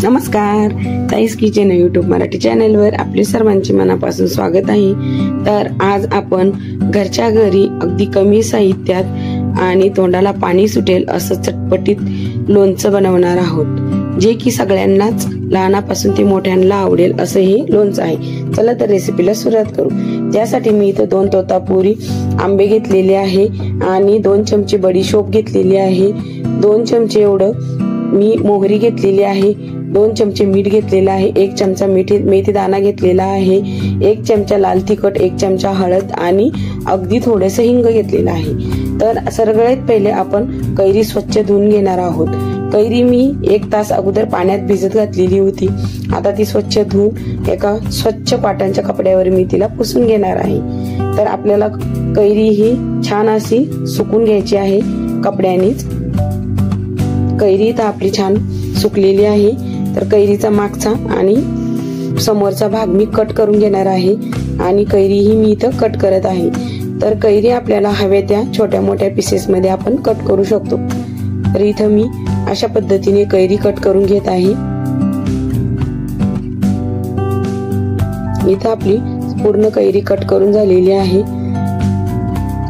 नमस्कार, ताईस kitchen YouTube Marathi चॅनलवर आपले सर्वांचे मनापासून स्वागत आहे। तर आज आपण घरच्या घरी अगदी कमी साहित्यात आणि तोंडाला पाणी सुटेल असं चटपटीत लोणचं बनवणार आहोत, जे की सगळ्यांनाच लहानापासून ते मोठ्यांना आवडेल असं हे लोणचं आहे। चला तर रेसिपीला सुरुवात करू। त्यासाठी मी इथे 2 तोतापुरी आंबे घेतलेले आहे आणि 2 चमचे बडीशोप घेतलेली आहे, 2 चमचे एवढं मी मोहरी घेतलेली आहे, 2 चमचे मीठ घेतलेला आहे, 1 चमचा मेथी दाणा घेतलेला आहे, 1 चमचा लाल तिखट, 1 चमचा हळद आणि अगदी थोडेसे हिंग घेतलेला आहे। तर सगळ्यात पहिले आपण कैरी स्वच्छ धुवून घेणार आहोत। कैरी मी 1 तास अगोदर पाण्यात भिजत घातलेली होती। आता ती स्वच्छ धुवून एका स्वच्छ कॉटनच्या कपड्यावर मी तिला पुसून घेणार आहे। तर आपल्याला कैरी ही छान अशी सुकून घ्यायची आहे कपड्यानेच। कैरी तर आपली छान सुकलेली आहे। तर कैरीचा मागचा आणि समोरचा भाग मी कट करून घेणार आहे आणि कैरी ही मी इथं कट करत आहे। तर कैरी आपल्याला हव्या त्या छोट्या मोठ्या पीसेस मध्ये आपण कट करू शकतो। तर इथं मी अशा पद्धतीने कैरी कट करून घेत आहे। इथं आपली पूर्ण कैरी कट करून झालेली आहे।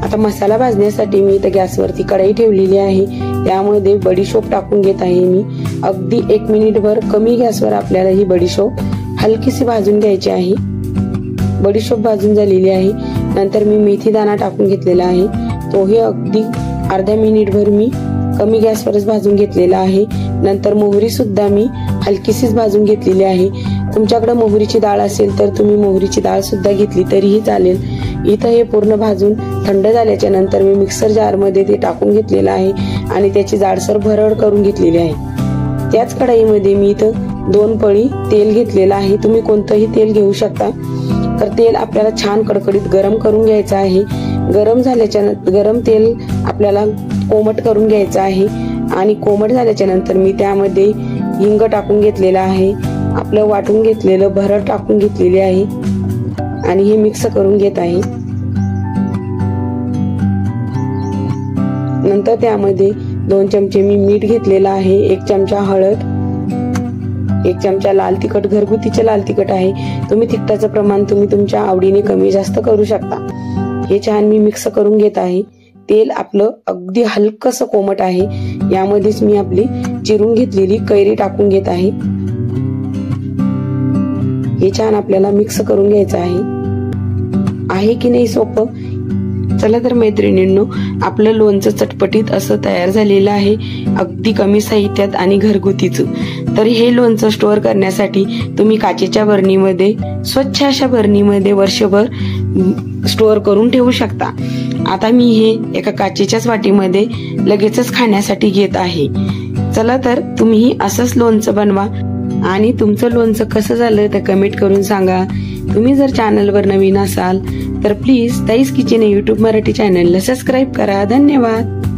आता मसाला भाजण्यासाठी मी इथं गॅसवरती कढई ठेवलेली आहे, त्यामध्ये बडीशोप टाकून घेत आहे मी। अगदी 1 मिनिटभर कमी गॅसवर आपल्याला ही बडीशोप हलकीशी भाजून घ्यायची आहे। बडीशोप भाजून झालेली आहे। नंतर मी मेथी दाणा टाकून घेतलेला आहे, तोही अगदी अर्ध्या मिनिटभर मी कमी गॅसवरच भाजून घेतलेला आहे। नंतर मोहरी सुद्धा मी हलकीशीच भाजून घेतलेली आहे। तुमच्याकडे मोहरीची डाळ असेल तर तुम्ही मोहरीची डाळ सुद्धा घेतली तरीही चालेल। इथं हे पूर्ण भाजून थंड झाल्याच्या नंतर मी मिक्सर जार मध्ये ते टाकून घेतलेलं आहे आणि त्याची जाडसर भरड करून घेतलेली आहे। त्याच कढईमध्ये मी इथं 2 पळी तेल घेतलेलं आहे, तुम्ही कोणतंही तेल घेऊ शकता। तर तेल आपल्याला छान कडकडीत गरम करून घ्यायचं आहे। गरम तेल आपल्याला कोमट करून घ्यायचं आहे आणि कोमट झाल्याच्या नंतर मी त्यामध्ये हिंग टाकून घेतलेला आहे, आपलं वाटून घेतलेलं भरड टाकून घेतलेली आहे आणि हे मिक्स करून घेत आहे। नंतर त्यामध्ये 2 चमचे मी मीठ घेतलेला आहे, 1 चमचा हळद, 1 चमचा लाल तिखट, घरगुतीचे लाल तिखट आहे। तुम्ही तिखटाचं प्रमाण तुम्ही तुमच्या आवडीने कमी जास्त करू शकता। हे छान मी मिक्स करून घेत आहे। तेल आपलं अगदी हलकसं कोमट आहे, यामध्येच मी आपली चिरून घेतलेली कैरी टाकून घेत आहे। हे छान आपल्याला मिक्स करून घ्यायचं आहे की नाही सोपं? चला तर मैत्रिणींनो, आपलं लोणचं चटपटीत असं तयार झालेलं आहे, अगदी कमी साहित्यात आणि घरगुतीचं। तर हे लोणचं स्टोअर करण्यासाठी तुम्ही काचेच्या बरणीमध्ये, स्वच्छ अशा बरणीमध्ये वर्षभर स्टोअर करून ठेवू शकता। आता मी हे एका काचेच्याच वाटीमध्ये लगेचच खाण्यासाठी घेत आहे। चला तर तुम्ही असंच लोणचं बनवा आणि तुमचं लोणचं कसं झालं ते कमेंट करून सांगा। तुम्ही जर चॅनलवर नवीन असाल तर प्लीज ताईस किचन यूट्यूब मराठी चॅनलला सबस्क्राईब करा। धन्यवाद।